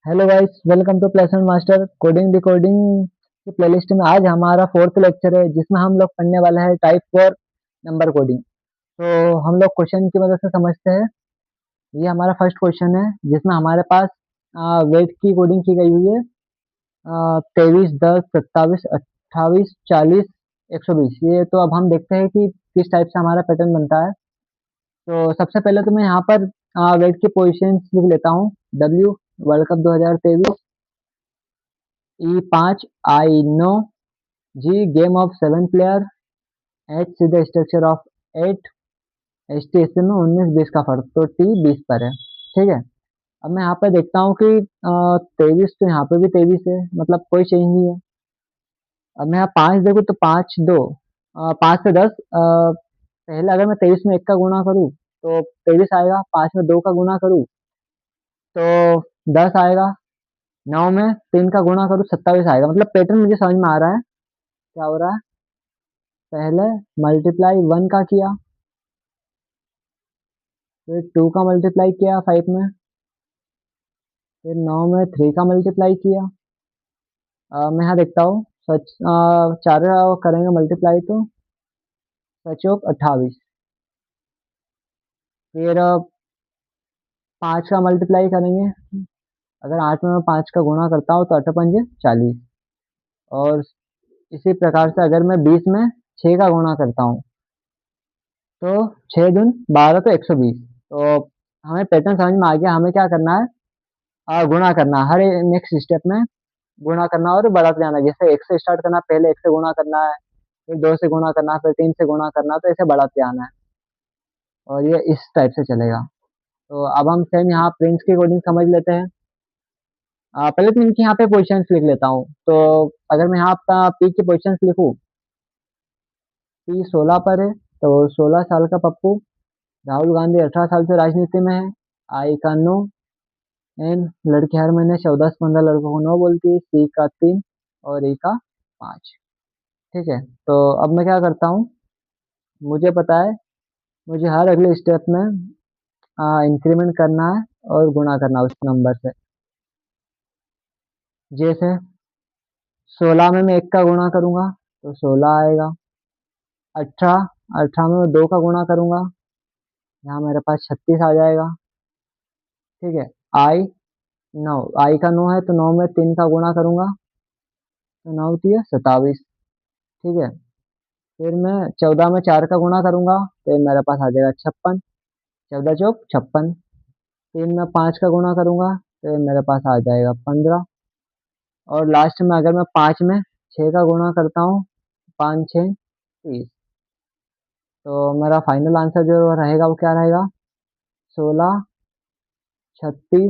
Hello guys, welcome to placement master coding decoding की playlist में। आज हमारा फोर्थ लेक्चर है जिसमें हम लोग पढ़ने वाला है टाइप फॉर नंबर कोडिंग। तो हम लोग क्वेश्चन की मदद से समझते हैं। ये हमारा फर्स्ट क्वेश्चन है जिसमें हमारे पास वेट की कोडिंग की गई हुई है। 23, 10, 27, 28, 40, 120। ये तो अब हम देखते हैं कि किस टाइप से हमारा पैटर्न बनता है। तो सबसे पहले तो मैं यहाँ पर वेट की पोजिशन लिख लेता हूँ। W, world cup 2023। E5, I9, G game of 7 player, H सीधे स्ट्रक्चर ऑफ 8, ST इससे में 19-20 का फर्क, तो T 20 पर है। ठीक है। अब मैं यहाँ पे देखता हूँ कि 23, तो यहाँ पे भी 23 है, मतलब कोई चेंज नहीं है। अब मैं यहाँ 5 देखूँ तो 5 2, 5 से 10। पहले अगर मैं 23 में 1 का गुणा करूँ तो 23 आएगा। 5 में 2 का गुणा करूँ तो 10 आएगा। 9 में 3 का गुणा करूँ 27 आएगा। मतलब पैटर्न मुझे समझ में आ रहा है क्या हो रहा है। पहले मल्टीप्लाई 1 का किया, फिर 2 का मल्टीप्लाई किया 5 में, फिर 9 में 3 का मल्टीप्लाई किया। मैं यहाँ देखता हूँ सच, 4 करेंगे मल्टीप्लाई तो सचोक 28। फिर 5 का मल्टीप्लाई करेंगे। अगर 8 में मैं 5 का गुणा करता हूँ तो 8 पंजे 40। और इसी प्रकार से अगर मैं 20 में 6 का गुणा करता हूँ तो 6 दून 12, तो 120। तो हमें पैटर्न समझ में आ गया। हमें क्या करना है, गुणा करना है। हर नेक्स्ट स्टेप में गुणा करना और बढ़ाते जाना है। जैसे 1 से स्टार्ट करना, पहले 1 से गुणा करना है, फिर 2 से गुणा करना है, फिर 3 से गुणा करना है, तो ऐसे बढ़ाते जाना है। और ये इस टाइप से चलेगा। तो अब हम सेम यहाँ प्रिंट्स की कोडिंग समझ लेते हैं। पहले तो इनकी यहाँ पे पोजिशंस लिख लेता हूँ। तो अगर मैं यहाँ पर पी की पोजिशंस लिखूँ, पी 16 पर है, तो 16 साल का पप्पू। राहुल गांधी 18 साल से राजनीति में है। आई का नो। एन, लड़की हर महीने 14 से 15 लड़कों को नो बोलती है। सी का 3 और ई का 5। ठीक है। तो अब मैं क्या करता हूँ, मुझे पता है मुझे हर अगले स्टेप में इंक्रीमेंट करना है और गुणा करना है उस नंबर से। जैसे 16 में मैं 1 का गुणा करूंगा तो 16 आएगा। 18, 18 में मैं 2 का गुणा करूंगा, यहाँ मेरे पास 36 आ जाएगा। ठीक है। आई 9, आई का 9 है, तो 9 में 3 का गुणा करूंगा तो 9 तिया 27। ठीक है। फिर मैं 14 में 4 का गुणा करूंगा तो ये मेरे पास आ जाएगा 56। 14 चौक 56। 3 में 5 का गुणा करूंगा तो ये मेरे पास आ जाएगा 15। और लास्ट में अगर मैं 5 में 6 का गुणा करता हूँ, 5 6 30। तो मेरा फाइनल आंसर जो रहेगा वो क्या रहेगा, 16, 36,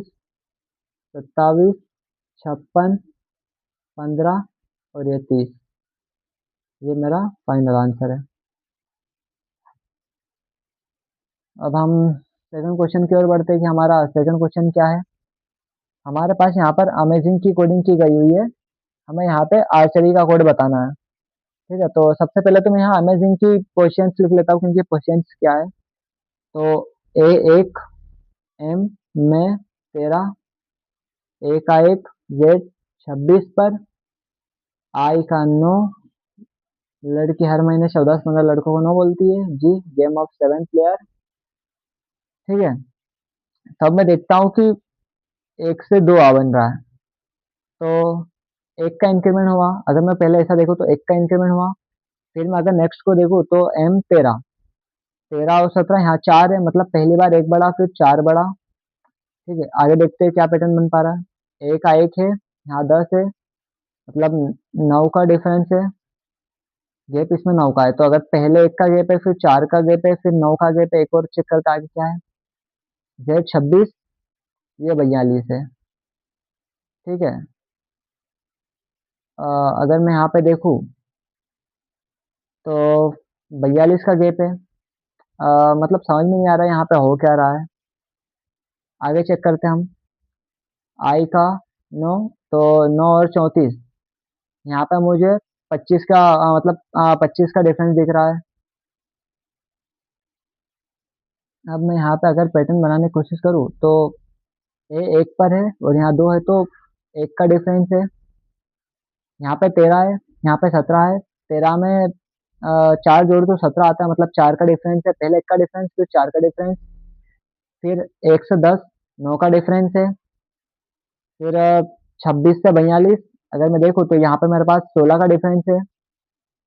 27, 56, 15 और ये 30। ये मेरा फाइनल आंसर है। अब हम सेकंड क्वेश्चन की ओर बढ़ते हैं कि हमारा सेकंड क्वेश्चन क्या है। हमारे पास यहाँ पर अमेजिंग की कोडिंग की गई हुई है। हमें यहाँ पे आर्चरी का कोड बताना है। ठीक है। तो सबसे पहले तो मैं यहाँ अमेजिंग की क्वेश्चंस लिख लेता हूँ क्योंकि क्वेश्चंस क्या है। तो A1, M में 13, A का 1, Z 26 पर, I का 9, लड़की हर महीने 14 से 15 लड़कों को नो बोलती है। G game of 7 player. ठीक है। तब मैं देखता हूँ कि 1 से 2 आ बन रहा है, तो 1 का इंक्रीमेंट हुआ। अगर मैं पहले ऐसा देखूँ तो 1 का इंक्रीमेंट हुआ। फिर मैं अगर नेक्स्ट को देखूँ तो M 13, 13 और 17, यहाँ 4 है, मतलब पहली बार 1 बढ़ा फिर 4 बढ़ा। ठीक है। आगे देखते हैं क्या पैटर्न बन पा रहा है। 1 का 1 है, यहाँ 10 है, मतलब 9 का डिफरेंस है। गैप इसमें 9 का है, तो अगर पहले 1 का गैप है, फिर 4 का गैप है, फिर 9 का गैप है, एक और चेक करते आगे क्या है। Z 26, ये 42 है। ठीक है। अगर मैं यहाँ पे देखूँ तो 42 का गैप है। मतलब समझ में नहीं आ रहा है यहाँ पे हो क्या रहा है। आगे चेक करते हैं हम। आई का 9, तो 9 और 34, यहाँ पे मुझे 25 का, मतलब 25 का डिफरेंस दिख रहा है। अब मैं यहाँ पे अगर पैटर्न बनाने की कोशिश करूँ तो ए एक पर है और यहाँ 2 है, तो एक का डिफरेंस है। यहाँ पे 13 है, यहाँ पे 17 है। 13 में 4 जोड़ तो 17 आता है, मतलब 4 का डिफरेंस है। पहले एक का डिफरेंस, फिर 4 का डिफरेंस, फिर 1 से 10, 9 का डिफरेंस है। फिर 26 से 42, अगर मैं देखूँ तो यहाँ पे मेरे पास 16 का डिफरेंस है।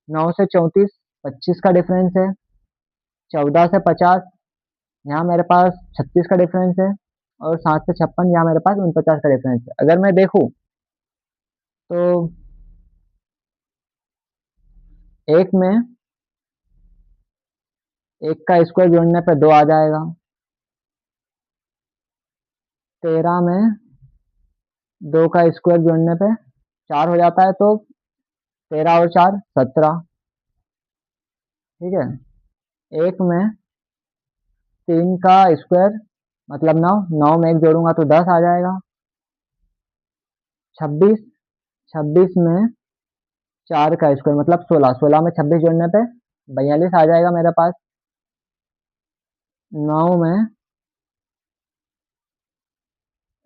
9 से 34, 25 का डिफरेंस है। 14 से 50, यहाँ मेरे पास 36 का डिफरेंस है। और 7 से 56, यहाँ मेरे पास 49 का डिफरेंस है। अगर मैं देखूँ तो एक में एक का स्क्वायर जोड़ने पे 2 आ जाएगा। 13 में 2 का स्क्वायर जोड़ने पे 4 हो जाता है, तो 13 और 4 17। ठीक है। एक में 3 का स्क्वायर मतलब 9, 9 में एक जोड़ूंगा तो 10 आ जाएगा। 26, 26 में 4 का स्क्वायर मतलब 16, 16 में 26 जोड़ने पे 42 आ जाएगा मेरे पास। 9 में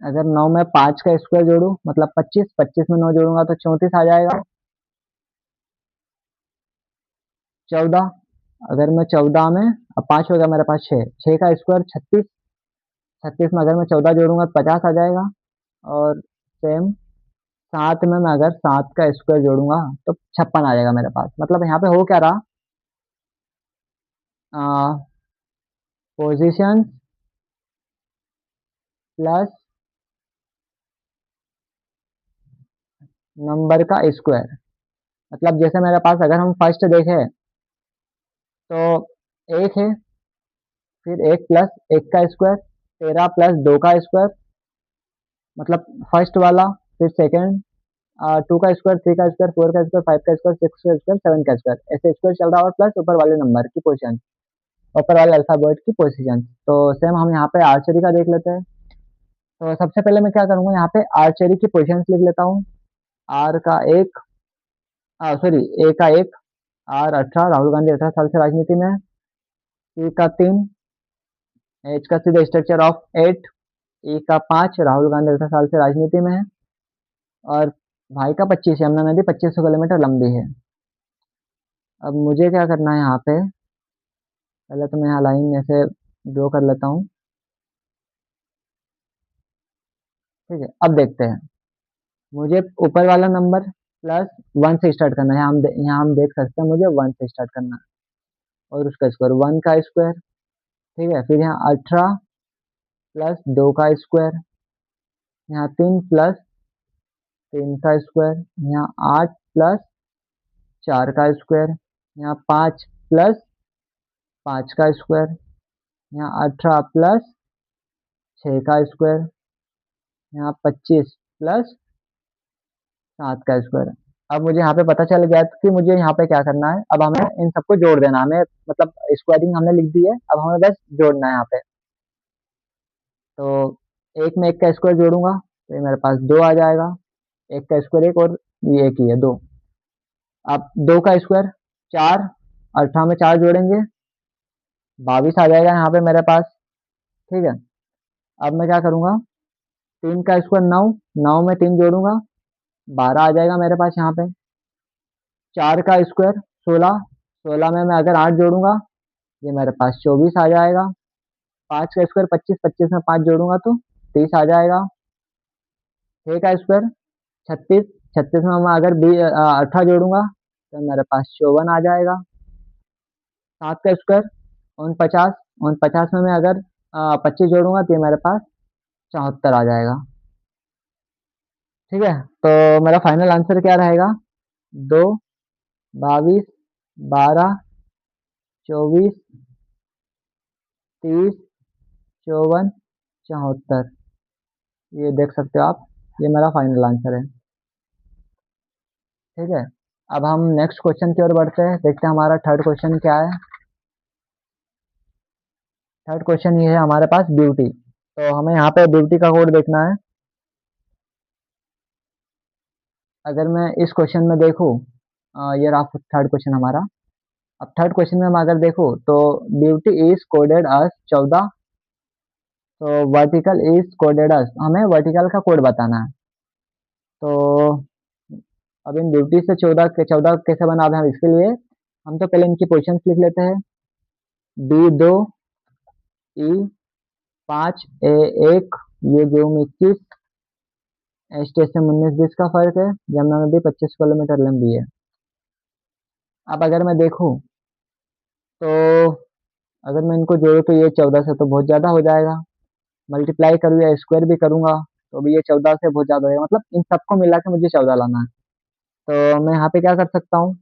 अगर 9 में 5 का स्क्वायर जोड़ूं मतलब 25, 25 में 9 जोड़ूंगा तो 34 आ जाएगा। 14, अगर मैं 14 में, अब 5 हो गया मेरे पास, 6, 6 का स्क्वायर 36, 36 में अगर मैं 14 जोड़ूंगा तो 50 आ जाएगा। और सेम 7 में मैं अगर 7 का स्क्वायर जोड़ूंगा तो 56 आ जाएगा मेरे पास। मतलब यहाँ पे हो क्या रहा, पोजिशन प्लस नंबर का स्क्वायर। मतलब जैसे मेरे पास अगर हम फर्स्ट देखें तो एक है, फिर एक प्लस एक का स्क्वायर, 13 प्लस 2 का स्क्वायर मतलब फर्स्ट वाला, फिर सेकंड 2 का स्क्वायर, 3 का स्क्वायर, 4 का स्क्वायर, 5 का स्क्वायर, 6 का स्क्वायर, 7 का स्क्वायर, ऐसे स्क्वायर चल रहा है। और प्लस ऊपर वाले नंबर की पोजीशन, ऊपर वाले अल्फाबेट की पोजीशन। तो सेम हम यहाँ पे आर्चरी का देख लेते हैं। तो सबसे पहले मैं क्या करूंगा, यहाँ पे आर्चरी की पोजीशन लिख लेता हूँ। आर का एक, सॉरी, ए का एक, आर 18, राहुल गांधी 18 साल से राजनीति में। सी का 3, एच का सीधा स्ट्रक्चर ऑफ 8, ई का 5, राहुल गांधी 18 साल से राजनीति में है। और भाई का 25, यमुना नदी 2500 किलोमीटर लंबी है। अब मुझे क्या करना है यहाँ पे, पहले तो मैं यहाँ लाइन में से ड्रॉ कर लेता हूँ। ठीक है, अब देखते हैं। मुझे ऊपर वाला नंबर प्लस 1 से स्टार्ट करना है। यहाँ हम देख सकते हैं, मुझे 1 से स्टार्ट करना है। और उसका स्क्वायर 1 का स्क्वायर। ठीक है, फिर यहाँ 18 प्लस 2 का स्क्वायर, यहाँ 3 प्लस 3 का स्क्वायर, यहाँ 8 प्लस 4 का स्क्वायर, यहाँ 5 प्लस 5 का स्क्वायर, यहाँ 18 प्लस 6 का स्क्वायर, यहाँ 25 प्लस 7 का स्क्वायर। अब मुझे यहाँ पे पता चल गया कि मुझे यहाँ पे क्या करना है। अब हमें इन सबको जोड़ देना है। हमें मतलब स्क्वायरिंग हमने लिख दी है, अब हमें बस जोड़ना है यहाँ पे। तो एक में एक का स्क्वायर जोड़ूंगा तो ये मेरे पास 2 आ जाएगा। एक का स्क्वायर एक, और ये एक ही है 2। अब 2 का स्क्वायर 4, 18 में 4 जोड़ेंगे 22 आ जाएगा यहाँ पे मेरे पास। ठीक है, अब मैं क्या करूँगा, 3 का स्क्वायर 9, 9 में 3 जोड़ूंगा 12 आ जाएगा मेरे पास यहाँ पे। 4 का स्क्वायर 16, 16 में मैं अगर 8 जोड़ूंगा ये मेरे पास 24 आ जाएगा। 5 का स्क्वायर 25, 25 में 5 जोड़ूंगा तो 30 आ जाएगा। 6 का स्क्वायर 36, 36 में मैं अगर 18 जोड़ूंगा तो मेरे पास 54 आ जाएगा। 7 का स्क्वायर 49, 49 में मैं अगर 25 जोड़ूंगा तो ये मेरे पास 74 आ जाएगा। ठीक है, तो मेरा फाइनल आंसर क्या रहेगा, 2, 22, 12, 24, 30, 54, 74। ये देख सकते हो आप, ये मेरा फाइनल आंसर है। ठीक है, अब हम नेक्स्ट क्वेश्चन की ओर बढ़ते हैं, देखते हैं हमारा थर्ड क्वेश्चन क्या है। थर्ड क्वेश्चन ये है हमारे पास ब्यूटी। तो हमें यहाँ पे ब्यूटी का कोड देखना है। अगर मैं इस क्वेश्चन में देखूँ, ये रहा थर्ड क्वेश्चन हमारा। अब थर्ड क्वेश्चन में मैं अगर देखूँ तो ब्यूटी इज कोडेड एज 14, तो वर्टिकल इज कोडेड अस, हमें वर्टिकल का कोड बताना है। तो अब इन ड्यूटी से 14 के 14 कैसे बना हम इसके लिए हम तो पहले इनकी पोजीशंस लिख लेते हैं। D2 E5 A1, ये गेहूं 21, स्टेशन 19-20 का फर्क है, यमुना नदी 25 किलोमीटर लंबी है। अब अगर मैं देखूं तो अगर मैं इनको जोड़ूं तो ये 14 से तो बहुत ज़्यादा हो जाएगा, मल्टीप्लाई करूँ या स्क्वायर भी करूंगा तो भी ये 14 से बहुत ज़्यादा हो जाएगा, मतलब इन सबको मिला के मुझे 14 लाना है। तो मैं यहाँ पे क्या कर सकता हूँ,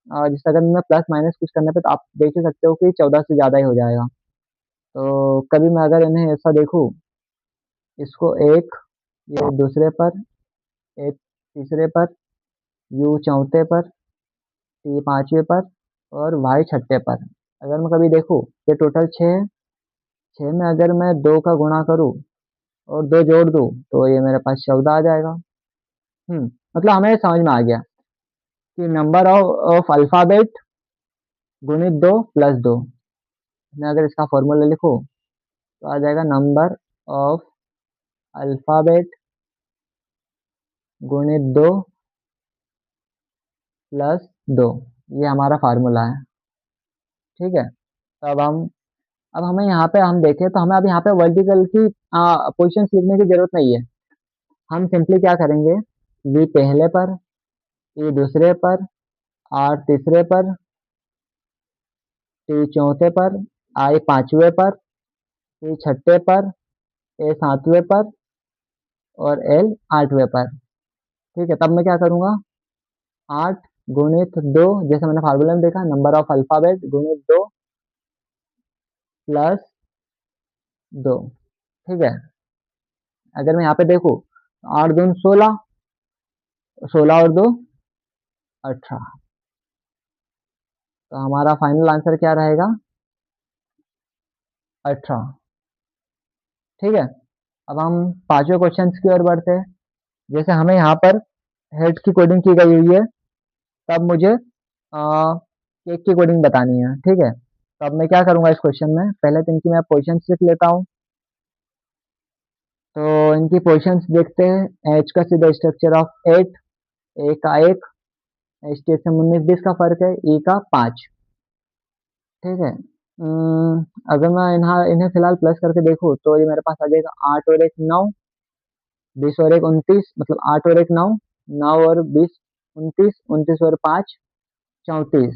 जैसे अगर मैं प्लस माइनस कुछ करने पे तो आप देख ही सकते हो कि 14 से ज़्यादा ही हो जाएगा। तो कभी मैं अगर इन्हें ऐसा देखूँ, इसको एक, ये दूसरे पर, एक तीसरे पर, यू चौथे पर, टी पांचवे पर और वाई छठे पर, अगर मैं कभी देखूँ ये टोटल 6 है। 6 में अगर मैं 2 का गुणा करूँ और 2 जोड़ दूँ तो ये मेरे पास 14 आ जाएगा। मतलब हमें समझ में आ गया कि नंबर ऑफ अल्फ़ाबेट गुणित 2 प्लस 2। मैं अगर इसका फॉर्मूला लिखूँ तो आ जाएगा नंबर ऑफ अल्फ़ाबेट गुणित 2 प्लस 2, ये हमारा फार्मूला है। ठीक है, तो अब हमें यहाँ पे हम देखें तो हमें अब यहाँ पे वर्टिकल की पोजीशंस लिखने की जरूरत नहीं है। हम सिंपली क्या करेंगे, वी पहले पर, ई दूसरे पर, आर तीसरे पर, टी चौथे पर, आई पांचवे पर, टी छठे पर, ए सातवें पर और एल आठवें पर। ठीक है, तब मैं क्या करूँगा, 8 गुणित 2, जैसे मैंने फार्मूला में देखा, नंबर ऑफ अल्फ़ाबेट गुणित 2 प्लस 2। ठीक है, अगर मैं यहाँ पे देखूँ 8 दूनी 16, 16 और 2 18, तो हमारा फाइनल आंसर क्या रहेगा, 18। ठीक है, अब हम पांचवें क्वेश्चन की ओर बढ़ते हैं। जैसे हमें यहाँ पर हेड की कोडिंग की गई हुई है, तब मुझे केक की कोडिंग बतानी है। ठीक है, तो अब मैं क्या करूँगा इस क्वेश्चन में, पहले तो इनकी मैं पोजिशन लिख लेता हूँ। तो इनकी पोजिशंस देखते हैं, एच का सीधा स्ट्रक्चर ऑफ 8, ए का 1, एच से 19-20 का फर्क है, ई का 5। ठीक है, अगर मैं इन्हें फिलहाल प्लस करके देखूँ तो ये मेरे पास आ जाएगा 8 और 1 9, 20 और 1 29, मतलब 8 और 1 9, 9 और 20 29, 29 और 5 34।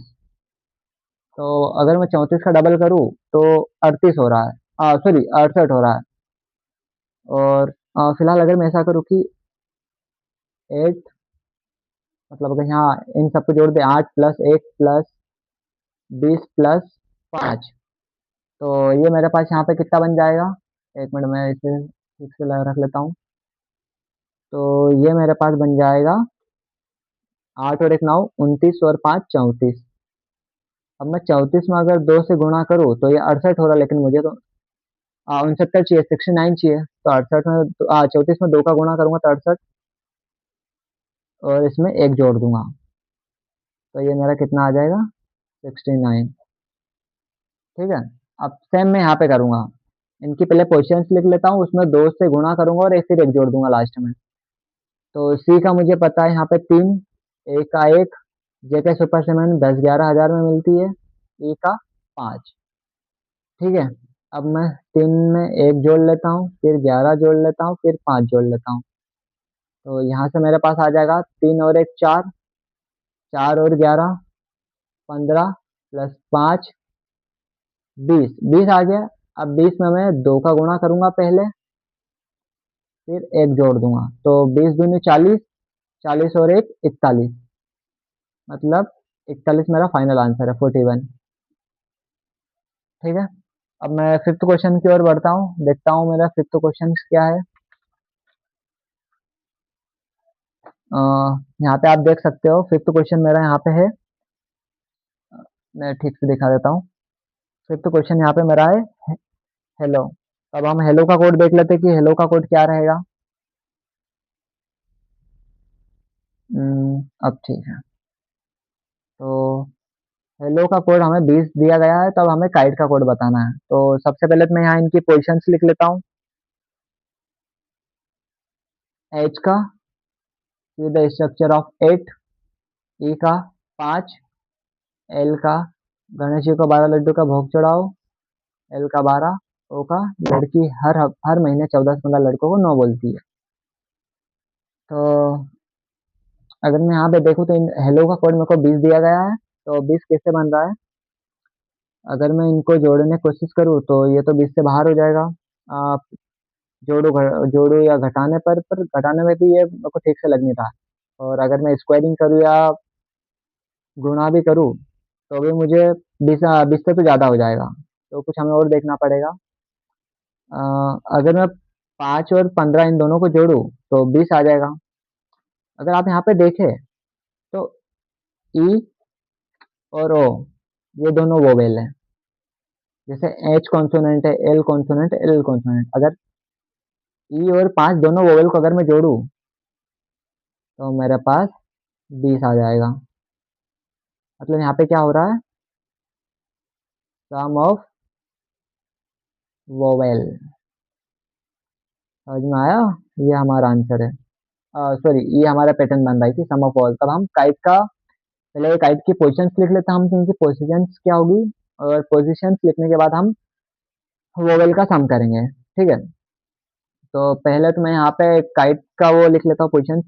तो अगर मैं 34 का डबल करूँ तो 38 हो रहा है, सॉरी 68 हो रहा है। और फिलहाल अगर मैं ऐसा करूँ कि 8, मतलब अगर यहाँ इन सबको जोड़ दे, 8 प्लस 1 प्लस 20 प्लस 5, तो ये मेरे पास यहाँ पे कितना बन जाएगा, एक मिनट में इसे ठीक से रख लेता हूँ। तो ये मेरे पास बन जाएगा 8 और 1 9, 29 और 5 34। अब मैं 34 में अगर 2 से गुणा करूँ तो ये 68 हो रहा है, लेकिन मुझे तो 69 चाहिए, 69 चाहिए। तो 68 में 34 में 2 का गुणा करूंगा तो 68, और इसमें एक जोड़ दूंगा तो ये मेरा कितना आ जाएगा, 69। ठीक है, अब सेम मैं यहाँ पे करूंगा, इनकी पहले पोजीशंस लिख लेता हूँ, उसमें 2 से गुणा करूंगा और एक फिर एक जोड़ दूंगा लास्ट में। तो सी का मुझे पता है यहाँ पे 3, ए का 1, जे के सुपर सीमेंट 10-11 हज़ार में मिलती है, ई का 5। ठीक है, अब मैं 3 में एक जोड़ लेता हूँ, फिर 11 जोड़ लेता हूँ, फिर 5 जोड़ लेता हूँ। तो यहाँ से मेरे पास आ जाएगा 3 और 1 4, 4 और 11 15 प्लस 5 20, 20 आ गया। अब 20 में मैं 2 का गुणा करूंगा पहले, फिर एक जोड़ दूंगा, तो 20 दूनी 40, 40 और 1 41, मतलब 41 मेरा फाइनल आंसर है, 41। ठीक है, अब मैं फिफ्थ क्वेश्चन की ओर बढ़ता हूँ, देखता हूँ मेरा फिफ्थ क्वेश्चन क्या है। अ, यहाँ पे आप देख सकते हो फिफ्थ क्वेश्चन मेरा यहाँ पे है, मैं ठीक से दिखा देता हूँ। फिफ्थ क्वेश्चन यहाँ पे मेरा है हेलो। अब हम हेलो का कोड देख लेते हैं कि हेलो का कोड क्या रहेगा। अब ठीक है, तो हेलो का कोड हमें 20 दिया गया है, तो अब हमें काइट का कोड बताना है। तो सबसे पहले तो मैं यहाँ इनकी पोजीशंस लिख लेता हूँ। एच का सी द स्ट्रक्चर ऑफ 8, ई का 5, एल का गणेश जी को 12 लड्डू का भोग चढ़ाओ, एल का 12, ओ का लड़की हर महीने 14 से 15 लड़कों को नो बोलती है। तो अगर मैं यहाँ पे देखूँ तो इन हेलो का कोड मेरे को 20 दिया गया है, तो 20 कैसे बन रहा है? अगर मैं इनको जोड़ने की कोशिश करूँ तो ये तो 20 से बाहर हो जाएगा। आप जोड़ो या घटाने पर घटाने में भी ये मेरे को ठीक से लग नहीं रहा। और अगर मैं स्क्वायरिंग करूँ या गुणा भी करूँ तो भी मुझे 20 से तो ज़्यादा हो जाएगा, तो कुछ हमें और देखना पड़ेगा। अ, अगर मैं 5 और 15 इन दोनों को जोड़ूँ तो 20 आ जाएगा। अगर आप यहाँ पे देखें तो ई और ओ ये दोनों वोवेल हैं। जैसे एच कॉन्सोनेंट है, एल कॉन्सोनेंट, एल कॉन्सोनेंट। अगर ई और 5 दोनों वोवेल को अगर मैं जोड़ूँ तो मेरे पास 20 आ जाएगा। मतलब यहाँ पे क्या हो रहा है? सम ऑफ वोवेल। समझ में आया? ये हमारा आंसर है। सॉरी, ये हमारा पैटर्न बन रहा है कि सम ऑफ वोवेल। तब हम काइट का पहले काइट की पोजीशंस लिख लेते हैं, हम कि इनकी पोजीशंस क्या होगी, और पोजीशंस लिखने के बाद हम वोवेल का सम करेंगे। ठीक है, तो पहले तो मैं यहाँ पे काइट का वो लिख लेता हूँ पोजीशन।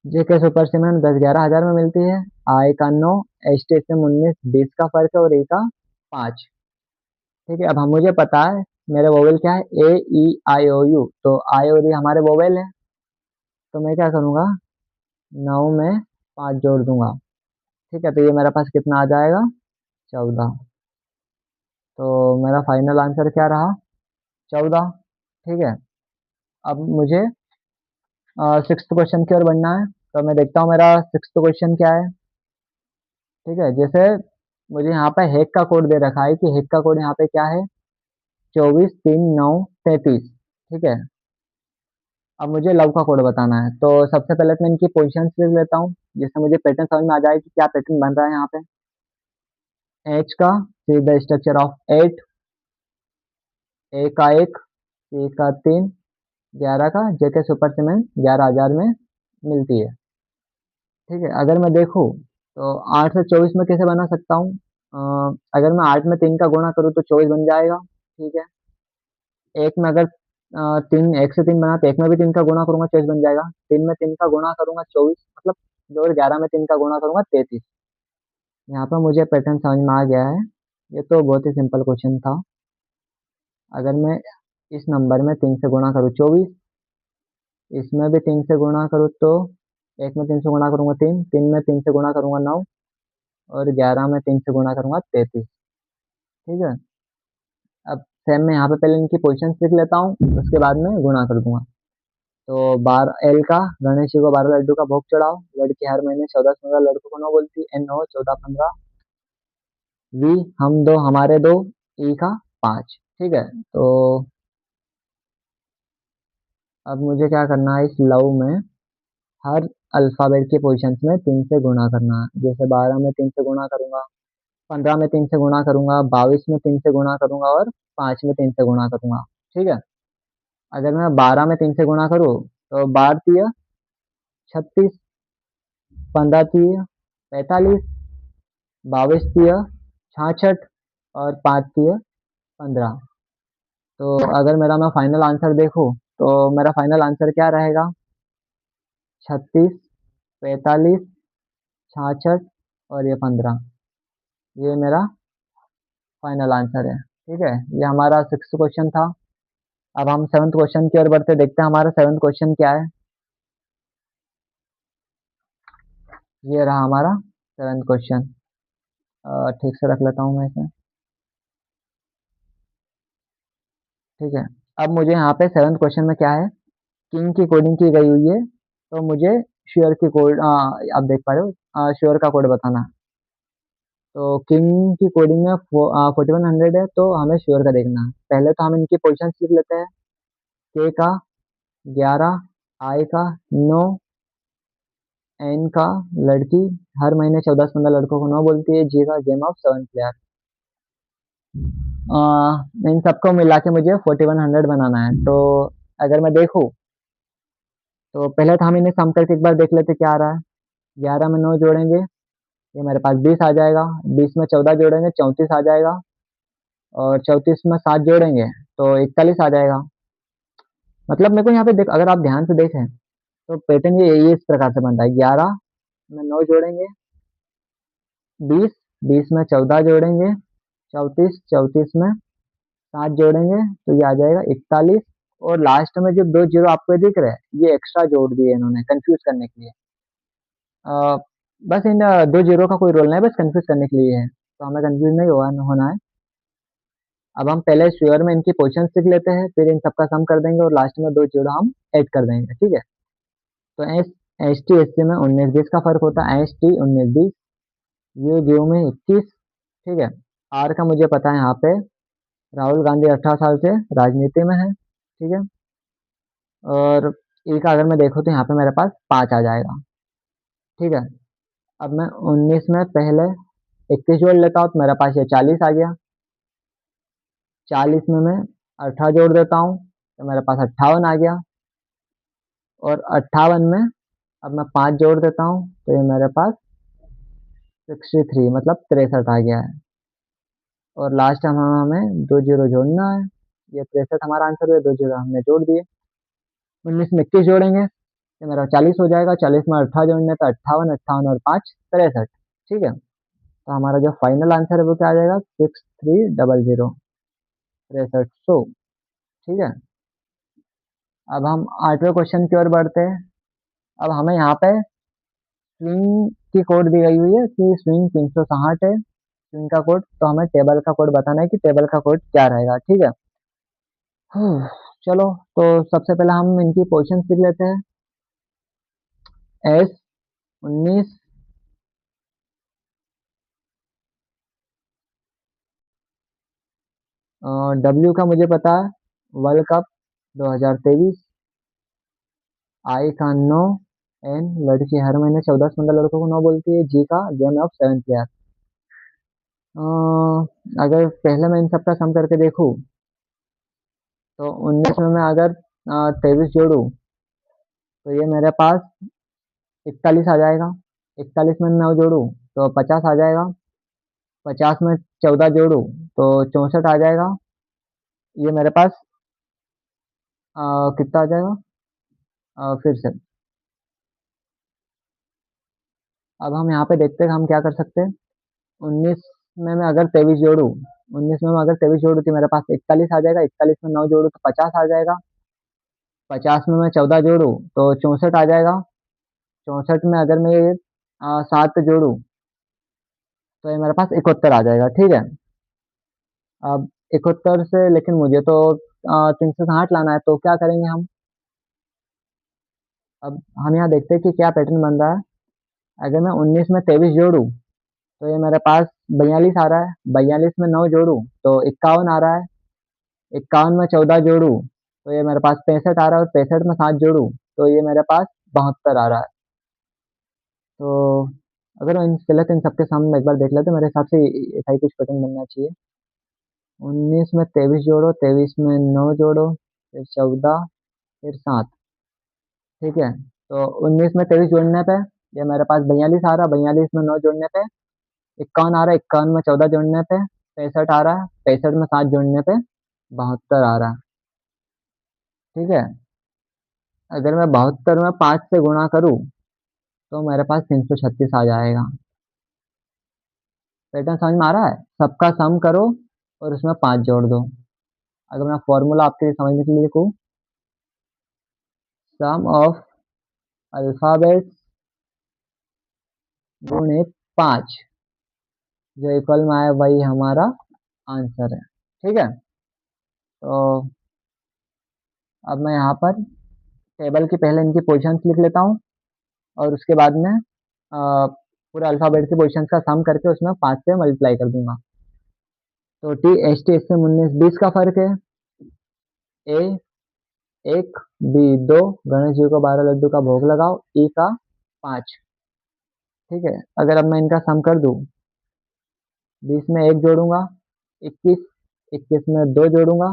जेके सुपर सीमेंट 10-11 हज़ार में मिलती है, आई का 9, एच टी एस एम 19, 20 का फर्क है, और ए का 5। ठीक है, अब हम मुझे पता है मेरे वोवेल क्या है, ए ई आई ओ यू। तो आई और ई हमारे वोवेल है, तो मैं क्या करूँगा, 9 में 5 जोड़ दूंगा। ठीक है, तो ये मेरे पास कितना आ जाएगा, 14। तो मेरा फाइनल आंसर क्या रहा, 14। ठीक है, अब मुझे सिक्स्थ क्वेश्चन की ओर बढ़ना है। तो मैं देखता हूँ मेरा सिक्स्थ क्वेश्चन क्या है। ठीक है, जैसे मुझे यहाँ पे हेक का कोड दे रखा है कि हेक का कोड यहाँ पे क्या है, 24, 3, 9, 33। ठीक है, अब मुझे लव का कोड बताना है। तो सबसे पहले तो मैं इनकी पोजीशन लिख लेता हूँ, जिससे मुझे पैटर्न समझ में आ जाए कि क्या पैटर्न बन रहा है यहाँ पे। एच का सी द स्ट्रक्चर ऑफ 8, ए का 1, सी का 3, 11 का जेके सुपर सीमेंट 11 हज़ार में मिलती है। ठीक है, अगर मैं देखूँ तो 8 से 24 में कैसे बना सकता हूँ? अगर मैं 8 में 3 का गुणा करूँ तो 24 बन जाएगा। ठीक है, एक में अगर 1 से 3 बना तो एक में भी 3 का गुणा करूंगा, 24 बन जाएगा। 3 में 3 का गुणा करूंगा 24, मतलब जो, और 11 में 3 का गुणा करूंगा 33। यहाँ पर मुझे पैटर्न समझ में आ गया है। ये तो बहुत ही सिंपल क्वेश्चन था। अगर मैं इस नंबर में 3 से गुणा करूँ 24, इसमें भी 3 से गुणा करूँ तो एक में 3 से गुणा करूंगा 3, 3 में 3 से गुणा करूंगा 9, और 11 में 3 से गुणा करूंगा 33। ठीक है, अब सेम मैं यहाँ पे पहले इनकी पोजीशन लिख लेता हूँ, उसके बाद में गुणा कर दूंगा। तो 12 एल का गणेश जी को 12 लड्डू का भोग चढ़ाओ, लड़की हर महीने 14 से 15 लड़कों को नो बोलती, एन हो 14-15, वी हम दो हमारे दो, ई का 5। ठीक है, तो अब मुझे क्या करना है, इस लव में हर अल्फाबेट की पोजीशंस में 3 से गुणा करना है। जैसे 12 में 3 से गुणा करूंगा, 15 में 3 से गुणा करूंगा, 22 में 3 से गुणा करूंगा, और 5 में 3 से गुणा करूंगा। ठीक है, अगर मैं 12 में 3 से गुणा करूँ तो 12 36, 15 35, 22 66, और 5 15। तो अगर मेरा मैं फाइनल आंसर देखूँ तो मेरा फाइनल आंसर क्या रहेगा, 36, 45, 66, और ये 15। ये मेरा फाइनल आंसर है। ठीक है, ये हमारा सिक्स्थ क्वेश्चन था। अब हम सेवन्थ क्वेश्चन की ओर बढ़ते, देखते हैं हमारा सेवन्थ क्वेश्चन क्या है। ये रहा हमारा सेवन्थ क्वेश्चन। ठीक से रख लेता हूँ मैं इसे। ठीक है, अब मुझे यहाँ पे सेवन्थ क्वेश्चन में क्या है, किंग की कोडिंग की गई हुई है। तो मुझे श्योर की कोड, आप देख पा रहे हो, श्योर का कोड बताना है। तो किंग की कोडिंग में 4100 है, तो हमें श्योर का देखना है। पहले तो हम इनकी पोजीशन लिख लेते हैं। के का 11, आई का 9, एन का लड़की हर महीने 14 से 15 लड़कों को नो बोलती है, जी का गेम ऑफ 7 प्लेयर। इन सबको मिला के मुझे 4100 बनाना है। तो अगर मैं देखूँ तो पहले तो हम इन्हें सम करके एक बार देख लेते क्या आ रहा है। 11 में 9 जोड़ेंगे, ये मेरे पास 20 आ जाएगा। 20 में 14 जोड़ेंगे, 34 आ जाएगा। और 34 में 7 जोड़ेंगे तो 41 आ जाएगा। मतलब मेरे को यहाँ पे देख, अगर आप ध्यान से देखें तो पैटर्न ये इस प्रकार से बनता है। 11 में 9 जोड़ेंगे 20, 20 में 14 जोड़ेंगे 34, 34 में 7 जोड़ेंगे तो ये आ जाएगा 41। और लास्ट में जो 2 जीरो आपको दिख रहे हैं ये एक्स्ट्रा जोड़ दिए इन्होंने कंफ्यूज करने के लिए। अ, बस इन 2 जीरो का कोई रोल नहीं है, बस कंफ्यूज करने के लिए है, तो हमें कंफ्यूज नहीं होना है। अब हम पहले स्क्वायर में इनकी पोजीशन लिख लेते हैं, फिर इन सबका सम कर देंगे और लास्ट में 2 जीरो हम ऐड कर देंगे, ठीक है। तो एस टी एस सी में 19-20 का फर्क होता है। एस टी 19-20, यू गिव में 21, ठीक है। आर का मुझे पता है यहाँ पे, राहुल गांधी 18 साल से राजनीति में है, ठीक है। और ई का अगर मैं देखूँ तो यहाँ पे मेरे पास 5 आ जाएगा, ठीक है। अब मैं 19 में पहले 21 जोड़ लेता हूँ तो मेरे पास ये 40 आ गया। 40 में मैं 18 जोड़ देता हूँ तो मेरे पास 58 आ गया। और 58 में अब मैं 5 जोड़ देता हूँ तो ये मेरे पास 63 मतलब 63 आ गया है। और लास्ट हम हमें 2 जीरो जोड़ना है। ये 63 हमारा आंसर है, 2 जीरो हमने जोड़ दिए। 19 में 21 जोड़ेंगे तो मेरा 40 हो जाएगा। 40 में 18 जोड़ने तो 58, 58 और 5 63, ठीक है। तो हमारा जो फाइनल आंसर है वो क्या आ जाएगा, 6300, 6300, ठीक है। अब हम 8वें क्वेश्चन की ओर बढ़ते हैं। अब हमें यहाँ पे स्विंग की कोड दी गई हुई है कि स्विंग 360 है स्विंग का कोड, तो हमें टेबल का कोड बताना है कि टेबल का कोड क्या रहेगा, ठीक है। चलो, तो सबसे पहले हम इनकी पोजीशन लिख लेते हैं। एस 19, डब्ल्यू का मुझे पता है, वर्ल्ड कप 2023। आई का नो, एन लड़की हर महीने 14 से 15 लड़कों को नो बोलती है। जी का गेम ऑफ 7 प्लेयर। अगर पहले मैं इन सबका सम करके देखूं तो 19 में मैं अगर 23 जोड़ूं तो ये मेरे पास 41 आ जाएगा। 41 में 9 जोड़ूं तो 50 आ जाएगा। 50 में 14 जोड़ूं तो 64 आ जाएगा। ये मेरे पास कितना आ जाएगा, फिर से। अब हम यहाँ पे देखते हैं कि हम क्या कर सकते हैं। 19 में मैं अगर 23 जोड़ूं 19 में मैं अगर 23 जोड़ूं तो मेरे पास 41 आ जाएगा। 41 में 9 जोड़ूं तो 50 आ जाएगा। 50 में मैं 14 जोड़ूं तो 64 आ जाएगा। 64 में अगर मैं ये 7 जोड़ूं तो ये मेरे पास 71 आ जाएगा, ठीक है। अब 71 से लेकिन मुझे तो 360 लाना है, तो क्या करेंगे हम। अब हम यहाँ देखते हैं कि क्या पैटर्न बन रहा है। अगर मैं 19 में 23 जोड़ूं तो ये मेरे पास 42 आ रहा है। 42 में 9 जोड़ूं तो 51 आ रहा है। 51 में 14 जोड़ूं तो ये मेरे पास 65 आ रहा है। और 65 में 7 जोड़ूं तो ये मेरे पास 72 आ रहा है। तो अगर इन पहले तो इन सबके सामने एक बार देख लेते, मेरे हिसाब से ऐसा ही कुछ पैटर्न बनना चाहिए। 19 में 23 जोड़ो, 23 में 9 जोड़ो, फिर 14, फिर 7, ठीक है। तो 19 में 23 जोड़ने पे ये मेरे पास 42 आ रहा है। 42 में 9 जोड़ने पे 51 आ रहा है। 51 में 14 जोड़ने पे 65 आ रहा है। 65 में 7 जोड़ने पे 72 आ रहा है, ठीक है। अगर मैं 72 में 5 से गुणा करूँ तो मेरे पास 336 आ जाएगा। पैटर्न समझ में आ रहा है। सबका सम करो और उसमें 5 जोड़ दो। अगर मैं फॉर्मूला आपके लिए समझने के लिए लिखूँ, सम ऑफ अल्फाबेट्स गुणे 5 जो इक्वल में आए वही हमारा आंसर है, ठीक है। तो अब मैं यहाँ पर टेबल की पहले इनकी पोजीशंस लिख लेता हूँ और उसके बाद में पूरे अल्फाबेट की पोजीशंस का सम करके उसमें 5 से मल्टीप्लाई कर दूंगा। तो टी एस टी एस से 19-20 का फर्क है। ए 1, बी 2, गणेश जी को 12 लड्डू का भोग लगाओ, ई का 5, ठीक है। अगर अब मैं इनका सम कर दूं, 20 में 1 जोड़ूंगा 21, 21 में 2 जोड़ूंगा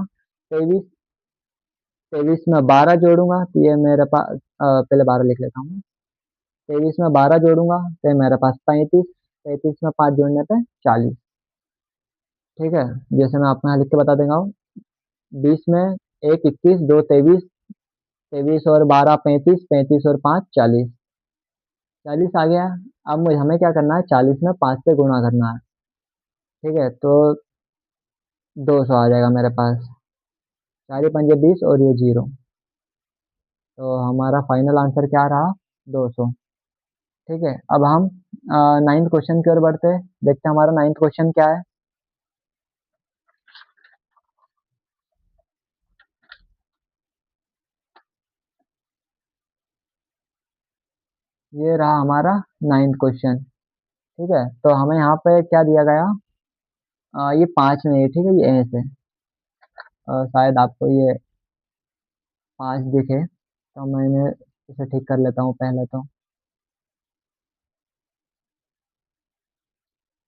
23, 23 में 12 जोड़ूंगा तो ये मेरे पास पहले 12 लिख लेता हूँ। 23 में 12 जोड़ूंगा तो मेरे पास 35, 35 में 5 जोड़ने पे 40। ठीक है, जैसे मैं आपको यहाँ लिख के बता देगा हूँ। 20 में 1 21, 2 23, 23 और 12 35, 35 और 5 40, 40 आ गया। अब मुझे हमें क्या करना है, 40 में 5 से गुणा करना है। ठीक है, तो 200 आ जाएगा मेरे पास। 4 पंजे 20 और ये 0, तो हमारा फाइनल आंसर क्या रहा, 200। ठीक है, अब हम नाइन्थ क्वेश्चन की ओर बढ़ते हैं, देखते हैं हमारा नाइन्थ क्वेश्चन क्या है। ये रहा हमारा नाइन्थ क्वेश्चन। ठीक है, तो हमें यहाँ पे क्या दिया गया, ये 5 में है, ठीक है, ये ऐसे शायद आपको ये 5 दिखे, तो मैंने इसे ठीक कर लेता हूँ पहले तो।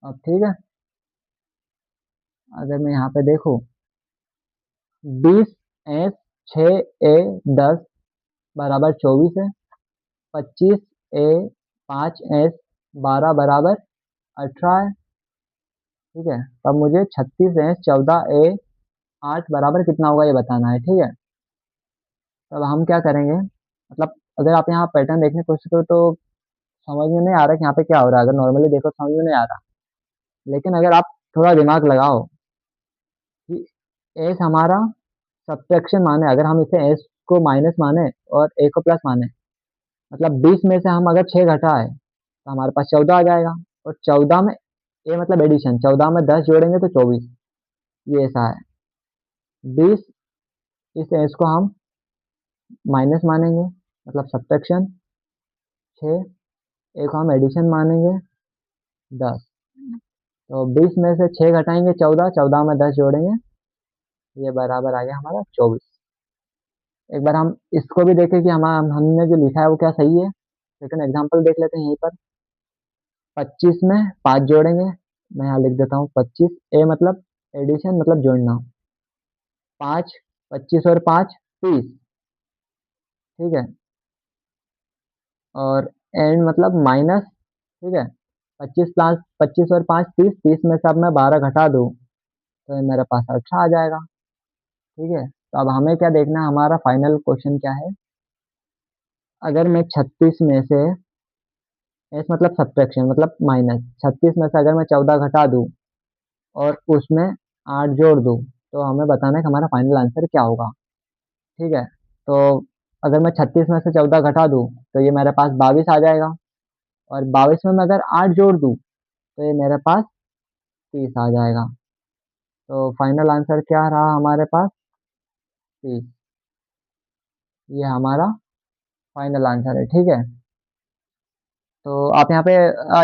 अब ठीक है, अगर मैं यहाँ पे देखूँ, 20 एस 6 ए 10 बराबर 24 है। 25 ए 5 एस 12 बराबर 18 है। ठीक है, तब मुझे 36 एस 14 ए 8 बराबर कितना होगा ये बताना है। ठीक है, तब हम क्या करेंगे, मतलब अगर आप यहाँ पैटर्न देखने की कोशिश करो तो समझ में नहीं आ रहा कि यहाँ पे क्या हो रहा है। अगर नॉर्मली देखो समझ में नहीं आ रहा, लेकिन अगर आप थोड़ा दिमाग लगाओ कि एस हमारा सब्ट्रैक्शन माने, अगर हम इसे एस को माइनस माने और ए को प्लस माने, मतलब 20 में से हम अगर 6 घटाए तो हमारे पास 14 आ जाएगा। और 14 में ए मतलब एडिशन, 14 में 10 जोड़ेंगे तो 24, ये ऐसा है। 20, इस एस को हम माइनस मानेंगे मतलब सब्ट्रैक्शन 6, ए को हम एडिशन मानेंगे 10। तो 20 में से 6 घटाएंगे 14, 14 में 10 जोड़ेंगे, ये बराबर आ गया हमारा 24। एक बार हम इसको भी देखें कि हमने जो लिखा है वो क्या सही है। सेकंड एग्जांपल देख लेते हैं यहीं पर। 25 में 5 जोड़ेंगे, मैं यहाँ लिख देता हूँ 25, ए मतलब एडिशन मतलब जोड़ना। 5, 25 और 5 30। ठीक है, और एंड मतलब माइनस। ठीक है, 25 और 5 30, 30 में से अब मैं 12 घटा दूँ तो ये मेरे पास 18 आ जाएगा। ठीक है, तो अब हमें क्या देखना है, हमारा फाइनल क्वेश्चन क्या है। अगर मैं 36 में से, एस मतलब सब्ट्रैक्शन मतलब माइनस, 36 में से अगर मैं 14 घटा दूं और उसमें 8 जोड़ दूं, तो हमें बताना है कि हमारा फाइनल आंसर क्या होगा। ठीक है, तो अगर मैं 36 में से 14 घटा दूं तो ये मेरे पास 22 आ जाएगा। और 22 में मैं अगर 8 जोड़ दूं तो ये मेरे पास 30 आ जाएगा। तो फाइनल आंसर क्या रहा हमारे पास, 30। ये हमारा फाइनल आंसर है। ठीक है, तो आप यहाँ पे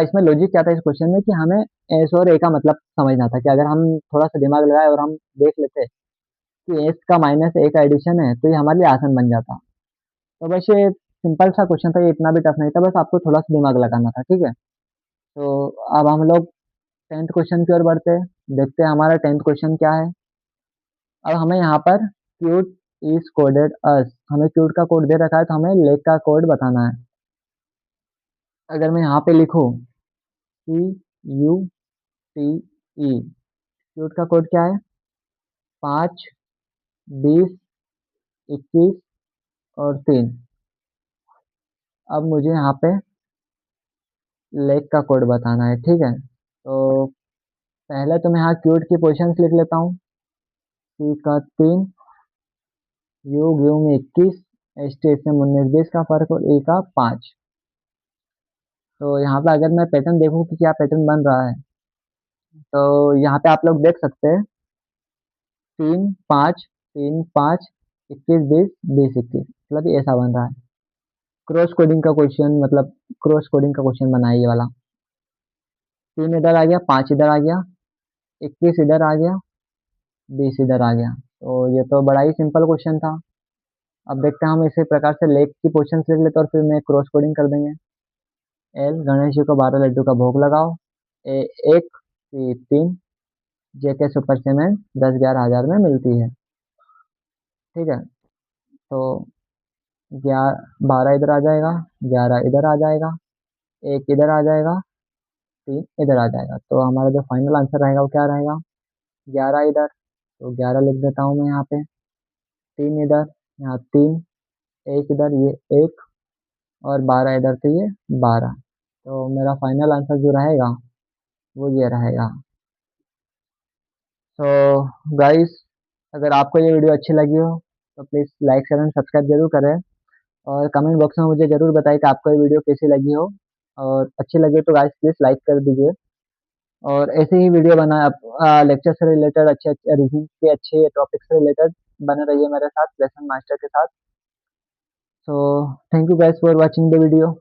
इसमें लॉजिक क्या था इस क्वेश्चन में कि हमें एस और ए का मतलब समझना था, कि अगर हम थोड़ा सा दिमाग लगाए और हम देख लेते कि एस का माइनस ए का एडिशन है तो ये हमारे लिए आसान बन जाता। तो बस ये सिंपल सा क्वेश्चन था, ये इतना भी टफ नहीं था, बस आपको थोड़ा सा दिमाग लगाना था। ठीक है, तो अब हम लोग टेंथ क्वेश्चन की ओर बढ़ते हैं, देखते हैं हमारा टेंथ क्वेश्चन क्या है। अब हमें यहाँ पर क्यूट इज कोडेड अस, हमें क्यूट का कोड दे रखा है तो हमें लेक का कोड बताना है। अगर मैं यहाँ पे लिखूँ CUTE, क्यूट का कोड क्या है, 5 20 21 और 3। अब मुझे यहाँ पे लेक का कोड बताना है। ठीक है, तो पहले तो मैं यहाँ क्यूट की पोजीशंस लिख लेता हूँ। सी का 3, यू ग्यू में 21, एस टी में 19 20 का फर्क और ए का 5। तो यहाँ पे अगर मैं पैटर्न देखूँ कि क्या पैटर्न बन रहा है, तो यहाँ पे आप लोग देख सकते हैं 3 5 3 5 21 20 20 21, मतलब ये ऐसा बन रहा है। क्रॉस कोडिंग का क्वेश्चन, मतलब क्रॉस कोडिंग का क्वेश्चन बना है ये वाला। 3 इधर आ गया, 5 इधर आ गया, 21 इधर आ गया, 20 इधर आ गया। तो ये तो बड़ा ही सिंपल क्वेश्चन था। अब देखते हैं हम इसी प्रकार से लेग की पोजीशन लिख लेते और फिर मैं क्रॉस कोडिंग कर देंगे। एल गणेश जी को 12 लड्डू का भोग लगाओ। ए 1 सी 3, जे के सुपर सीमेंट 10 11 हजार में मिलती है। ठीक है, तो 12 इधर आ जाएगा, 11 इधर आ जाएगा, 1 इधर आ जाएगा, 3 इधर आ जाएगा। तो हमारा जो फाइनल आंसर रहेगा वो क्या रहेगा? 11 इधर, तो 11 लिख देता हूँ मैं यहाँ पे, 3 इधर, यहाँ 3, 1 इधर, ये 1, और 12 इधर, तो ये 12। तो मेरा फाइनल आंसर जो रहेगा वो ये रहेगा। तो गाइस, अगर आपको ये वीडियो अच्छी लगी हो तो please like share and subscribe जरूर करें, और कमेंट बॉक्स में मुझे ज़रूर बताएं कि आपको ये वीडियो कैसी लगी हो, और अच्छी लगी हो तो गाइस प्लीज़ लाइक कर दीजिए। और ऐसे ही वीडियो बना लेक्चर से रिलेटेड, अच्छे अच्छे रिव्यू के अच्छे टॉपिक से रिलेटेड बने रहिए मेरे साथ लेसन मास्टर के साथ। So thank you guys for watching the video.